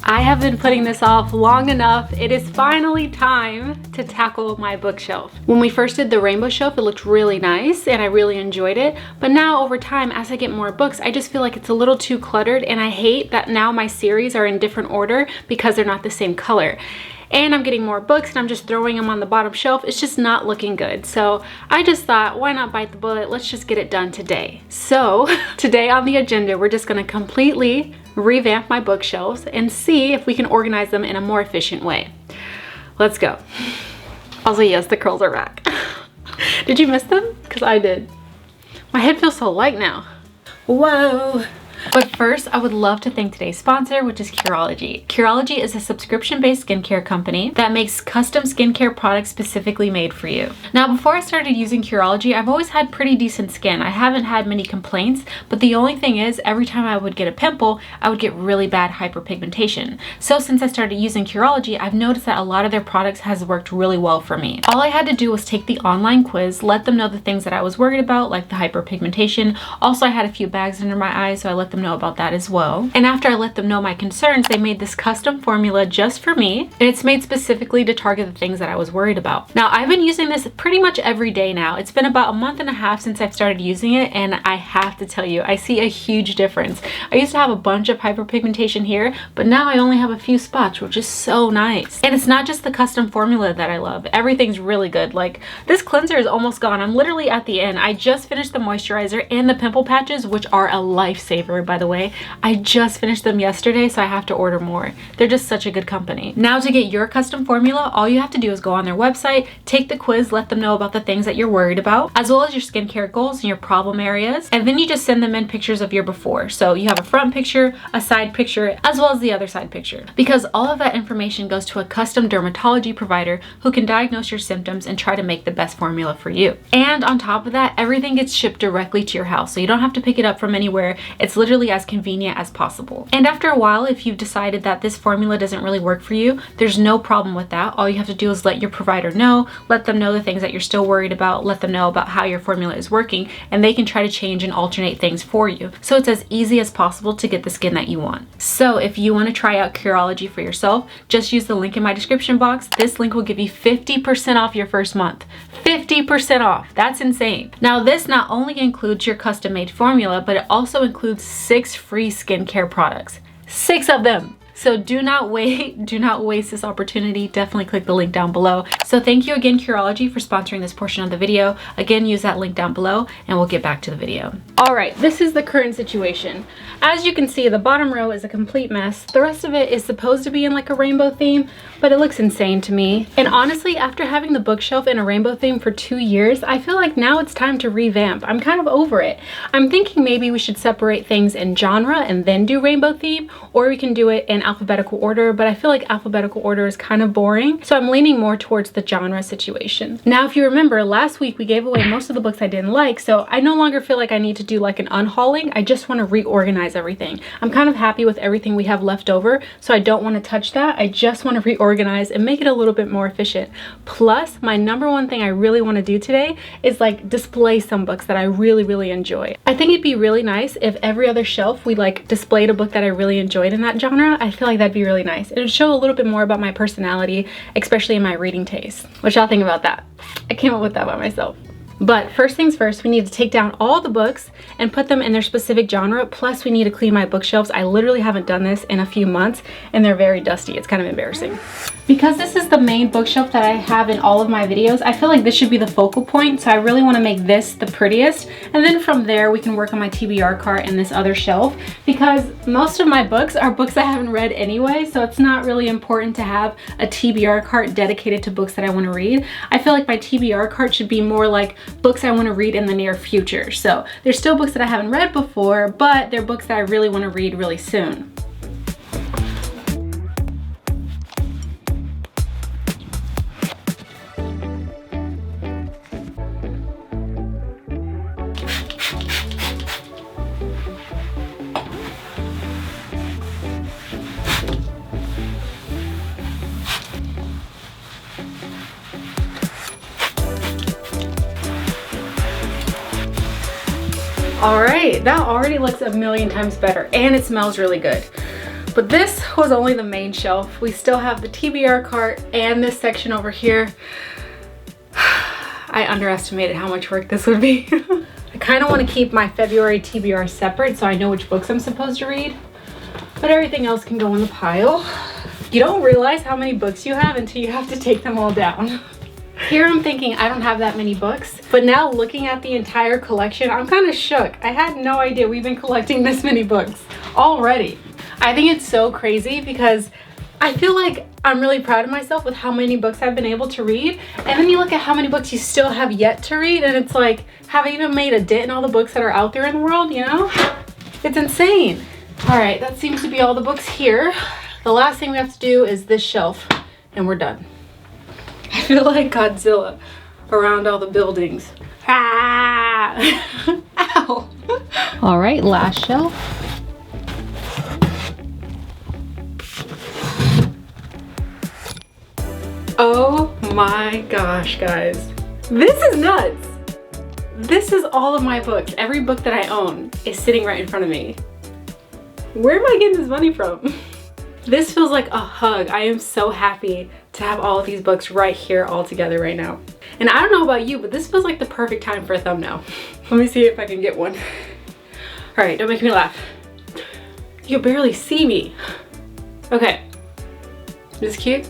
I have been putting this off long enough. It is finally time to tackle my bookshelf. When we first did the rainbow shelf, it looked really nice and I really enjoyed it. But now over time, as I get more books, I just feel like it's a little too cluttered, and I hate that now my series are in different order because they're not the same color. And I'm getting more books and I'm just throwing them on the bottom shelf. It's just not looking good. So I just thought, why not bite the bullet? Let's just get it done today. So today on the agenda, we're just gonna completely revamp my bookshelves and see if we can organize them in a more efficient way. Let's go. Also, yes, the curls are back. Did you miss them? Because I did. My head feels so light now. Whoa. But first, I would love to thank today's sponsor, which is Curology. Curology is a subscription-based skincare company that makes custom skincare products specifically made for you. Now, before I started using Curology, I've always had pretty decent skin. I haven't had many complaints, but the only thing is, every time I would get a pimple, I would get really bad hyperpigmentation. So since I started using Curology, I've noticed that a lot of their products has worked really well for me. All I had to do was take the online quiz, let them know the things that I was worried about, like the hyperpigmentation. Also, I had a few bags under my eyes, so I let them know about that as well. And after I let them know my concerns, they made this custom formula just for me, and it's made specifically to target the things that I was worried about. Now, I've been using this pretty much every day now. It's been about a month and a half since I've started using it, and I have to tell you, I see a huge difference. I used to have a bunch of hyperpigmentation here, but now I only have a few spots, which is so nice. And it's not just the custom formula that I love. Everything's really good. Like, this cleanser is almost gone. I'm literally at the end. I just finished the moisturizer and the pimple patches, which are a lifesaver, by the way. I just finished them yesterday, so I have to order more. They're just such a good company. Now, to get your custom formula, all you have to do is go on their website, take the quiz, let them know about the things that you're worried about, as well as your skincare goals and your problem areas, and then you just send them in pictures of your before. So you have a front picture, a side picture, as well as the other side picture. Because all of that information goes to a custom dermatology provider who can diagnose your symptoms and try to make the best formula for you. And on top of that, everything gets shipped directly to your house, so you don't have to pick it up from anywhere. It's literally as convenient as possible. And after a while, if you've decided that this formula doesn't really work for you, there's no problem with that. All you have to do is let your provider know, let them know the things that you're still worried about, let them know about how your formula is working, and they can try to change and alternate things for you. So it's as easy as possible to get the skin that you want. So if you want to try out Curology for yourself, just use the link in my description box. This link will give you 50% off your first month. 50% off. That's insane. Now, this not only includes your custom-made formula, but it also includes 6 free skincare products. 6 of them. So do not wait, do not waste this opportunity. Definitely click the link down below. So thank you again, Curology, for sponsoring this portion of the video. Again, use that link down below and we'll get back to the video. All right, this is the current situation. As you can see, the bottom row is a complete mess. The rest of it is supposed to be in like a rainbow theme, but it looks insane to me. And honestly, after having the bookshelf in a rainbow theme for 2 years, I feel like now it's time to revamp. I'm kind of over it. I'm thinking maybe we should separate things in genre and then do rainbow theme, or we can do it in alphabetical order, but I feel like alphabetical order is kind of boring, so I'm leaning more towards the genre situation. Now, if you remember, last week we gave away most of the books I didn't like, so I no longer feel like I need to do like an unhauling. I just want to reorganize everything. I'm kind of happy with everything we have left over, so I don't want to touch that. I just want to reorganize and make it a little bit more efficient. Plus, my number one thing I really want to do today is like display some books that I really enjoy. I think it'd be really nice if every other shelf we like displayed a book that I really enjoyed in that genre. I feel like that'd be really nice. It would show a little bit more about my personality, especially in my reading taste. What y'all think about that? I came up with that by myself. But first things first, we need to take down all the books and put them in their specific genre. Plus, we need to clean my bookshelves. I literally haven't done this in a few months and they're very dusty. It's kind of embarrassing. Because this is the main bookshelf that I have in all of my videos, I feel like this should be the focal point. So I really want to make this the prettiest. And then from there, we can work on my TBR cart and this other shelf, because most of my books are books I haven't read anyway. So it's not really important to have a TBR cart dedicated to books that I want to read. I feel like my TBR cart should be more like books I want to read in the near future. So there's still books that I haven't read before, but they're books that I really want to read really soon. All right, that already looks a million times better and it smells really good. But this was only the main shelf. We still have the TBR cart and this section over here. I underestimated how much work this would be. I kind of want to keep my February TBR separate so I know which books I'm supposed to read, but everything else can go in the pile. You don't realize how many books you have until you have to take them all down. Here I'm thinking I don't have that many books, but now looking at the entire collection, I'm kind of shook. I had no idea we've been collecting this many books already. I think it's so crazy because I feel like I'm really proud of myself with how many books I've been able to read. And then you look at how many books you still have yet to read and it's like, have I even made a dent in all the books that are out there in the world, you know? It's insane. All right, that seems to be all the books here. The last thing we have to do is this shelf and we're done. I feel like Godzilla around all the buildings. Ah! Ow! All right, last shelf. Oh my gosh, guys. This is nuts. This is all of my books. Every book that I own is sitting right in front of me. Where am I getting this money from? This feels like a hug. I am so happy to have all of these books right here all together right now. And I don't know about you, but this feels like the perfect time for a thumbnail. Let me see if I can get one. All right, don't make me laugh. You can barely see me. Okay, this is cute.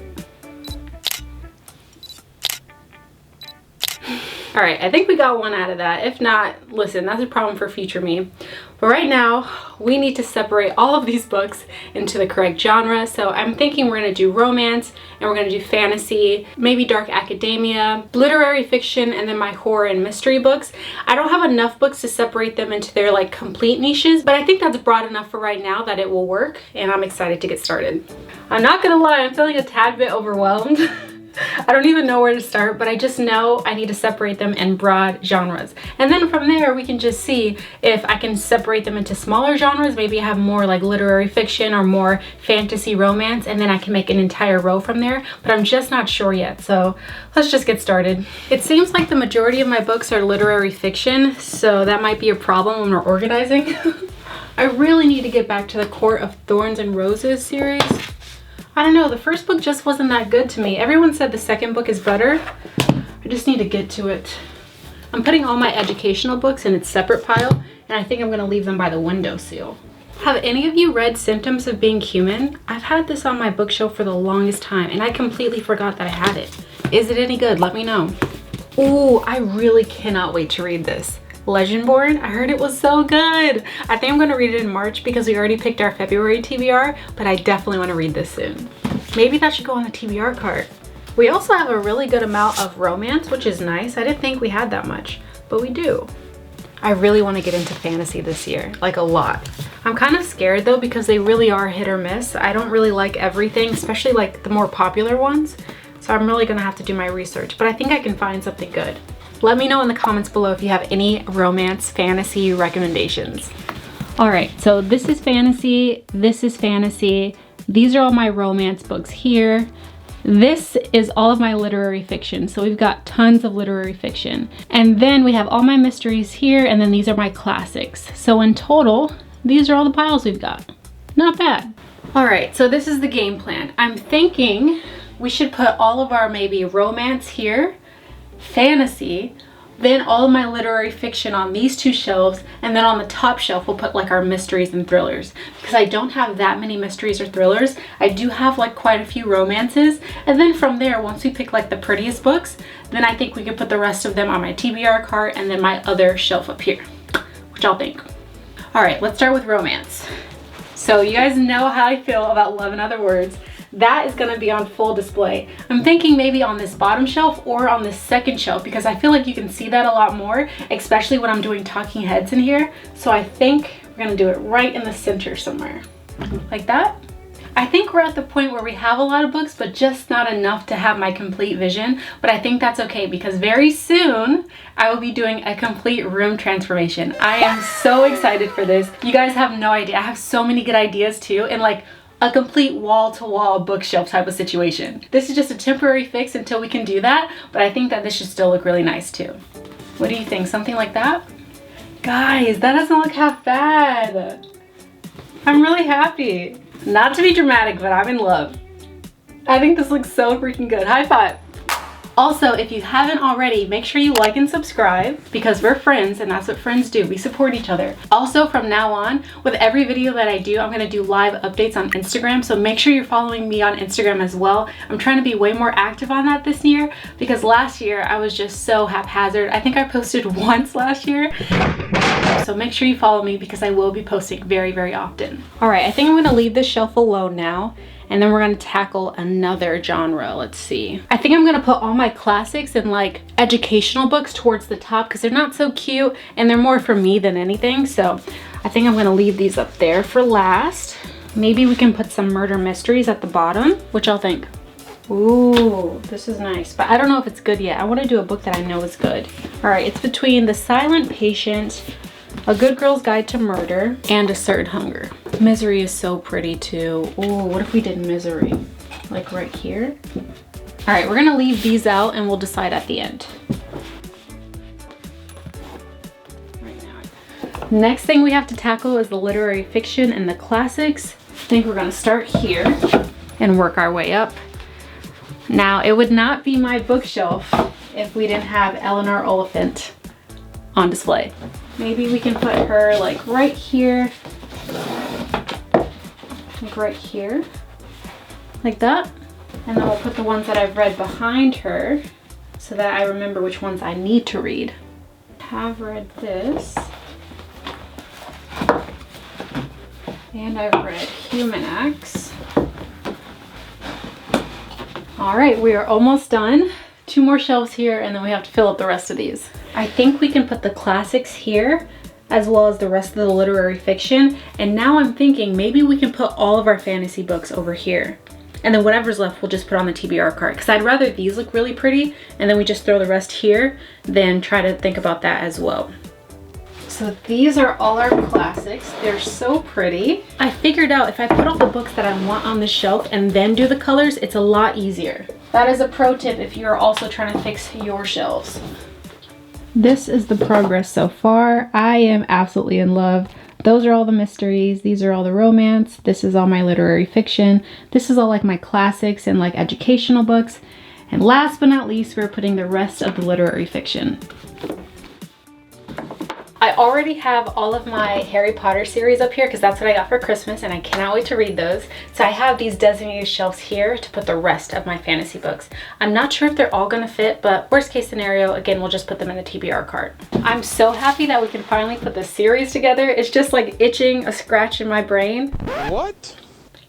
All right, I think we got one out of that. If not, listen, that's a problem for future me. But right now, we need to separate all of these books into the correct genre. So I'm thinking we're gonna do romance, and we're gonna do fantasy, maybe dark academia, literary fiction, and then my horror and mystery books. I don't have enough books to separate them into their like complete niches, but I think that's broad enough for right now that it will work, and I'm excited to get started. I'm not gonna lie, I'm feeling a tad bit overwhelmed. I don't even know where to start, but I just know I need to separate them in broad genres. And then from there, we can just see if I can separate them into smaller genres. Maybe I have more like literary fiction or more fantasy romance, and then I can make an entire row from there, but I'm just not sure yet. So let's just get started. It seems like the majority of my books are literary fiction, so that might be a problem when we're organizing. I really need to get back to the Court of Thorns and Roses series. I don't know, the first book just wasn't that good to me. Everyone said the second book is better. I just need to get to it. I'm putting all my educational books in its separate pile, and I think I'm gonna leave them by the windowsill. Have any of you read Symptoms of Being Human? I've had this on my bookshelf for the longest time, and I completely forgot that I had it. Is it any good? Let me know. Ooh, I really cannot wait to read this. Legendborn, I heard it was so good. I think I'm gonna read it in March because we already picked our February TBR, but I definitely wanna read this soon. Maybe that should go on the TBR cart. We also have a really good amount of romance, which is nice. I didn't think we had that much, but we do. I really wanna get into fantasy this year, like a lot. I'm kind of scared though because they really are hit or miss. I don't really like everything, especially like the more popular ones. So I'm really gonna have to do my research, but I think I can find something good. Let me know in the comments below if you have any romance fantasy recommendations. All right, so this is fantasy, this is fantasy. These are all my romance books here. This is all of my literary fiction. So we've got tons of literary fiction. And then we have all my mysteries here, and then these are my classics. So in total, these are all the piles we've got. Not bad. All right, so this is the game plan. I'm thinking we should put all of our maybe romance here, fantasy, then all of my literary fiction on these two shelves, and then on the top shelf we'll put like our mysteries and thrillers, because I don't have that many mysteries or thrillers. I do have like quite a few romances, and then from there, once we pick like the prettiest books, then I think we could put the rest of them on my TBR cart and then my other shelf up here. What y'all think? All right, let's start with romance. So you guys know how I feel about Love in Other Words. That is gonna be on full display. I'm thinking maybe on this bottom shelf or on this second shelf because I feel like you can see that a lot more, especially when I'm doing talking heads in here. So I think we're gonna do it right in the center somewhere, like that. I think we're at the point where we have a lot of books, but just not enough to have my complete vision. But I think that's okay because very soon I will be doing a complete room transformation. I am so excited for this. You guys have no idea. I have so many good ideas too, and like a complete wall-to-wall bookshelf type of situation. This is just a temporary fix until we can do that, but I think that this should still look really nice too. What do you think? Something like that? Guys, that doesn't look half bad. I'm really happy. Not to be dramatic, but I'm in love. I think this looks so freaking good. High five. Also, if you haven't already, make sure you like and subscribe because we're friends and that's what friends do. We support each other. Also, from now on, with every video that I do, I'm gonna do live updates on Instagram. So make sure you're following me on Instagram as well. I'm trying to be way more active on that this year because last year I was just so haphazard. I think I posted once last year. So make sure you follow me because I will be posting very, very often. All right, I think I'm gonna leave this shelf alone now. And then we're gonna tackle another genre. Let's see. I think I'm gonna put all my classics and like educational books towards the top because they're not so cute and they're more for me than anything. So I think I'm gonna leave these up there for last. Maybe we can put some murder mysteries at the bottom. What y'all think? Ooh, this is nice, but I don't know if it's good yet. I wanna do a book that I know is good. All right, it's between The Silent Patient, A Good Girl's Guide to Murder, and A Certain Hunger. Misery is so pretty too. Ooh, what if we did Misery? Like right here? All right, we're gonna leave these out and we'll decide at the end. Right now. Next thing we have to tackle is the literary fiction and the classics. I think we're gonna start here and work our way up. Now, it would not be my bookshelf if we didn't have Eleanor Oliphant on display. Maybe we can put her like right here, like right here, like that. And then we'll put the ones that I've read behind her so that I remember which ones I need to read. Have read this. And I've read Human Acts. All right, we are almost done. 2 more shelves here and then we have to fill up the rest of these. I think we can put the classics here as well as the rest of the literary fiction. And now I'm thinking maybe we can put all of our fantasy books over here. And then whatever's left, we'll just put on the TBR cart. Because I'd rather these look really pretty and then we just throw the rest here than try to think about that as well. So these are all our classics. They're so pretty. I figured out if I put all the books that I want on the shelf and then do the colors, it's a lot easier. That is a pro tip if you're also trying to fix your shelves. This is the progress so far. I am absolutely in love. Those are all the mysteries. These are all the romance. This is all my literary fiction. This is all like my classics and like educational books. And last but not least, we're putting the rest of the literary fiction. I already have all of my Harry Potter series up here because that's what I got for Christmas and I cannot wait to read those. So I have these designated shelves here to put the rest of my fantasy books. I'm not sure if they're all gonna fit, but worst case scenario, again, we'll just put them in the TBR cart. I'm so happy that we can finally put this series together. It's just like itching a scratch in my brain. What?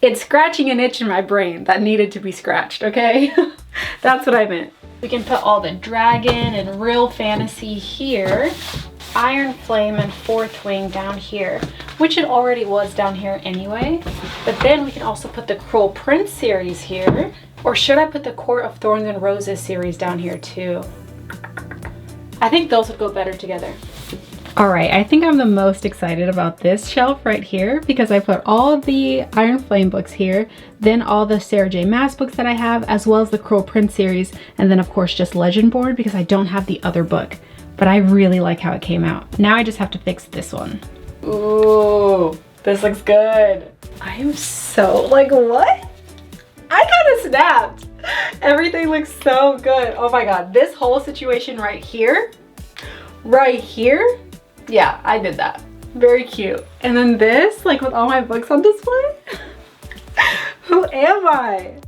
It's scratching an itch in my brain that needed to be scratched, okay? That's what I meant. We can put all the dragon and real fantasy here. Iron Flame and Fourth Wing down here, which it already was down here anyway. But then we can also put the Cruel Prince series here. Or should I put the Court of Thorns and Roses series down here too? I think those would go better together. All right, I think I'm the most excited about this shelf right here because I put all of the Iron Flame books here, then all the Sarah J Maas books that I have, as well as the Cruel Prince series, and then of course just Legend Board because I don't have the other book. But I really like how it came out. Now I just have to fix this one. Ooh, this looks good. I am so, like, what? I kind of snapped. Everything looks so good. Oh my God, this whole situation right here, yeah, I did that. Very cute. And then this, like with all my books on display. Who am I?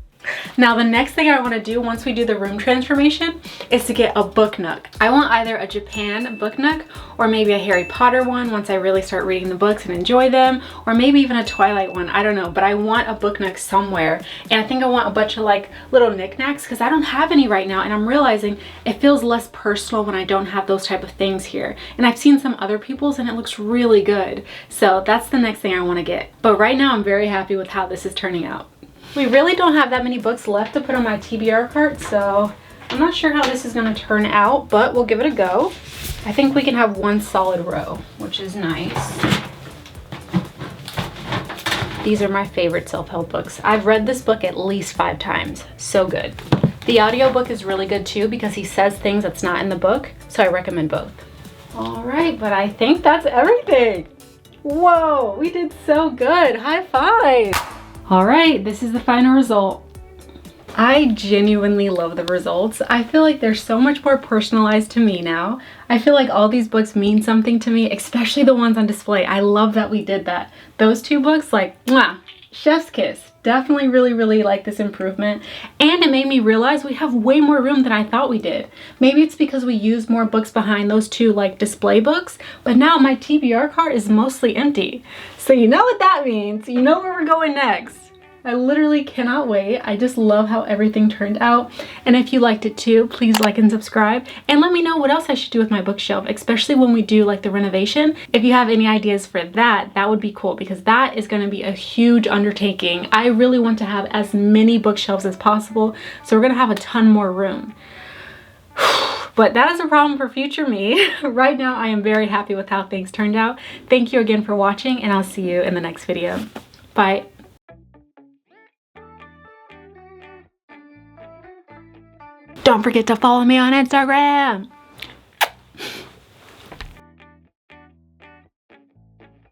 Now the next thing I want to do once we do the room transformation is to get a book nook. I want either a Japan book nook or maybe a Harry Potter one once I really start reading the books and enjoy them, or maybe even a Twilight one, I don't know, but I want a book nook somewhere. And I think I want a bunch of like little knickknacks because I don't have any right now and I'm realizing it feels less personal when I don't have those type of things here. And I've seen some other people's and it looks really good. So that's the next thing I want to get. But right now I'm very happy with how this is turning out. We really don't have that many books left to put on my TBR cart, so I'm not sure how this is going to turn out, but we'll give it a go. I think we can have one solid row, which is nice. These are my favorite self-help books. I've read this book at least 5 times. So good. The audiobook is really good too because he says things that's not in the book, so I recommend both. All right, but I think that's everything. Whoa, we did so good. High five. All right, this is the final result. I genuinely love the results. I feel like they're so much more personalized to me now. I feel like all these books mean something to me, especially the ones on display. I love that we did that. Those two books, like, mwah, chef's kiss. Definitely really like this improvement. And it made me realize we have way more room than I thought we did. Maybe it's because we used more books behind those two like display books, but now my TBR cart is mostly empty. So you know what that means. You know where we're going next. I literally cannot wait. I just love how everything turned out. And if you liked it too, please like and subscribe. And let me know what else I should do with my bookshelf, especially when we do like the renovation. If you have any ideas for that, that would be cool because that is going to be a huge undertaking. I really want to have as many bookshelves as possible. So we're going to have a ton more room. But that is a problem for future me. Right now, I am very happy with how things turned out. Thank you again for watching, and I'll see you in the next video. Bye. Don't forget to follow me on Instagram.